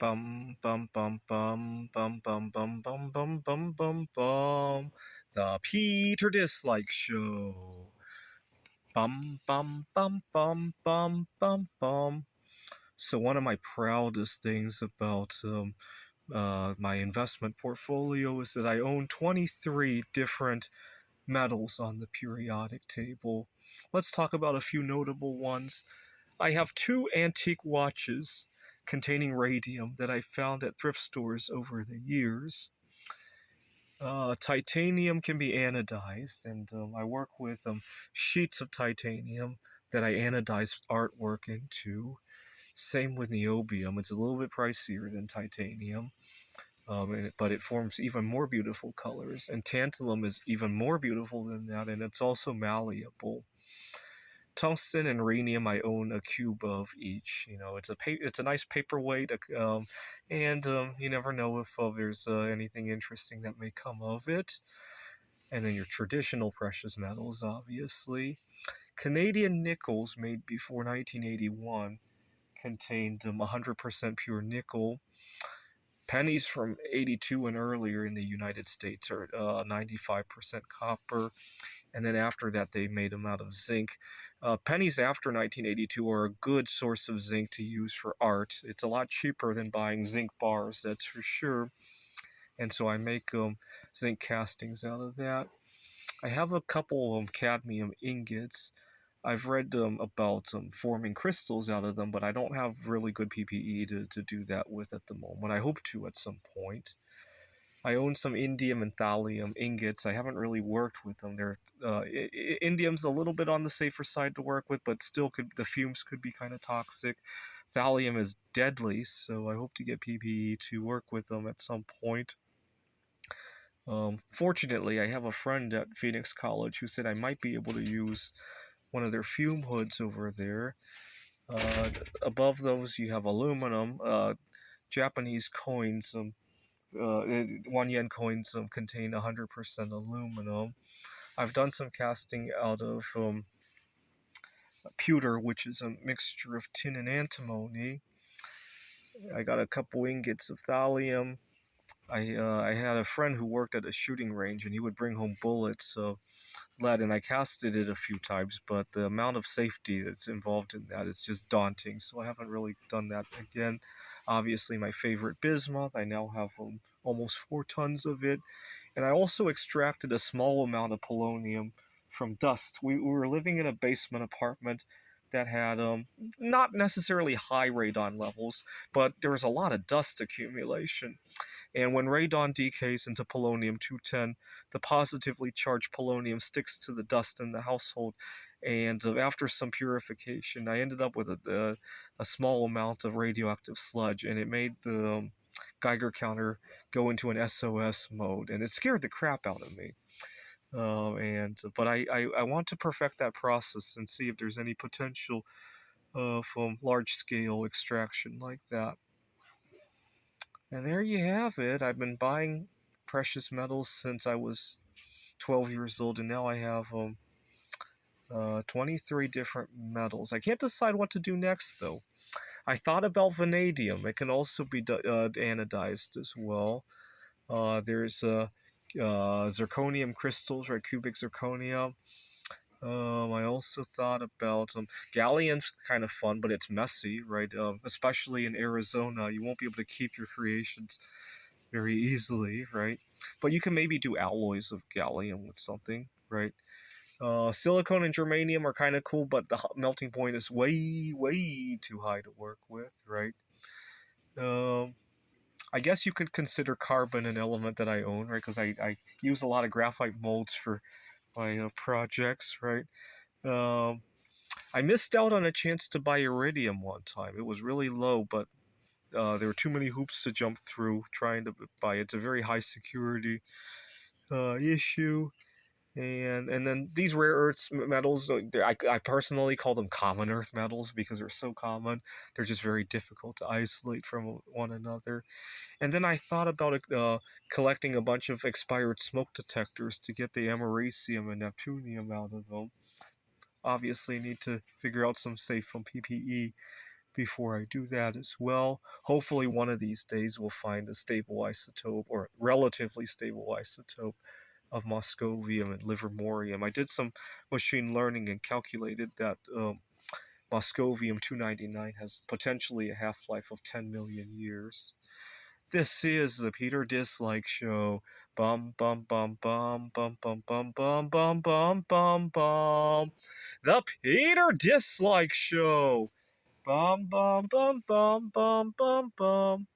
Bum bum bum bum bum bum bum bum bum bum bum bum. The Peter Dislike Show. Bum bum bum bum bum bum bum. So one of my proudest things about my investment portfolio is that I own 23 different metals on the periodic table. Let's talk about a few notable ones. I have two antique watches containing radium that I found at thrift stores over the years. Titanium can be anodized, and I work with sheets of titanium that I anodize artwork into. Same with niobium. It's a little bit pricier than titanium, but it forms even more beautiful colors. And tantalum is even more beautiful than that, and it's also malleable. Tungsten and rhenium, I own a cube of each. It's a nice paperweight, and you never know if there's anything interesting that may come of it. And then your traditional precious metals, obviously. Canadian nickels made before 1981 contained 100% pure nickel. Pennies from 82 and earlier in the United States are 95% copper. And then after that, they made them out of zinc. Pennies after 1982 are a good source of zinc to use for art. It's a lot cheaper than buying zinc bars, that's for sure. And so I make zinc castings out of that. I have a couple of cadmium ingots. I've read about forming crystals out of them, but I don't have really good PPE to do that with at the moment. I hope to at some point. I own some indium and thallium ingots. I haven't really worked with them. Indium's a little bit on the safer side to work with, but still, the fumes could be kind of toxic. Thallium is deadly, so I hope to get PPE to work with them at some point. Fortunately, I have a friend at Phoenix College who said I might be able to use one of their fume hoods over there. Above those, you have aluminum. Japanese coins, 1 yen coins contain 100% aluminum. I've done some casting out of pewter, which is a mixture of tin and antimony. I got a couple ingots of thallium. I had a friend who worked at a shooting range, and he would bring home bullets of lead, and I casted it a few times, but the amount of safety that's involved in that is just daunting, so I haven't really done that again. Obviously, my favorite bismuth, I now have almost 4 tons of it, and I also extracted a small amount of polonium from dust. We were living in a basement apartment that had not necessarily high radon levels, but there was a lot of dust accumulation. And when radon decays into polonium-210, the positively charged polonium sticks to the dust in the household. And after some purification, I ended up with a small amount of radioactive sludge, and it made the Geiger counter go into an SOS mode, and it scared the crap out of me. But I want to perfect that process and see if there's any potential from large-scale extraction like that. And there you have it. I've been buying precious metals since I was 12 years old, and now I have 23 different metals. I can't decide what to do next, though. I thought about vanadium. It can also be anodized as well. There's zirconium crystals, right? Cubic zirconia. I also thought about gallium's kind of fun, but it's messy, right? Especially in Arizona, you won't be able to keep your creations very easily, right? But you can maybe do alloys of gallium with something, right? Silicone and germanium are kind of cool, but the melting point is way, way too high to work with, right? I guess you could consider carbon an element that I own, right? Because I use a lot of graphite molds for my projects, right? I missed out on a chance to buy iridium one time. It was really low, but there were too many hoops to jump through trying to buy it. It's a very high security issue. And then these rare earths metals, I personally call them common earth metals because they're so common. They're just very difficult to isolate from one another. And then I thought about collecting a bunch of expired smoke detectors to get the americium and neptunium out of them. Obviously, need to figure out some safe from PPE. before I do that as well. Hopefully one of these days we'll find a stable isotope, or relatively stable isotope, of moscovium and livermorium. I did some machine learning and calculated that moscovium 299 has potentially a half-life of 10 million years. This is the Peter Dislike Show. Bum bum bum bum bum bum bum bum bum bum bum bum. The Peter Dislike Show. Bum bum bum bum bum bum bum.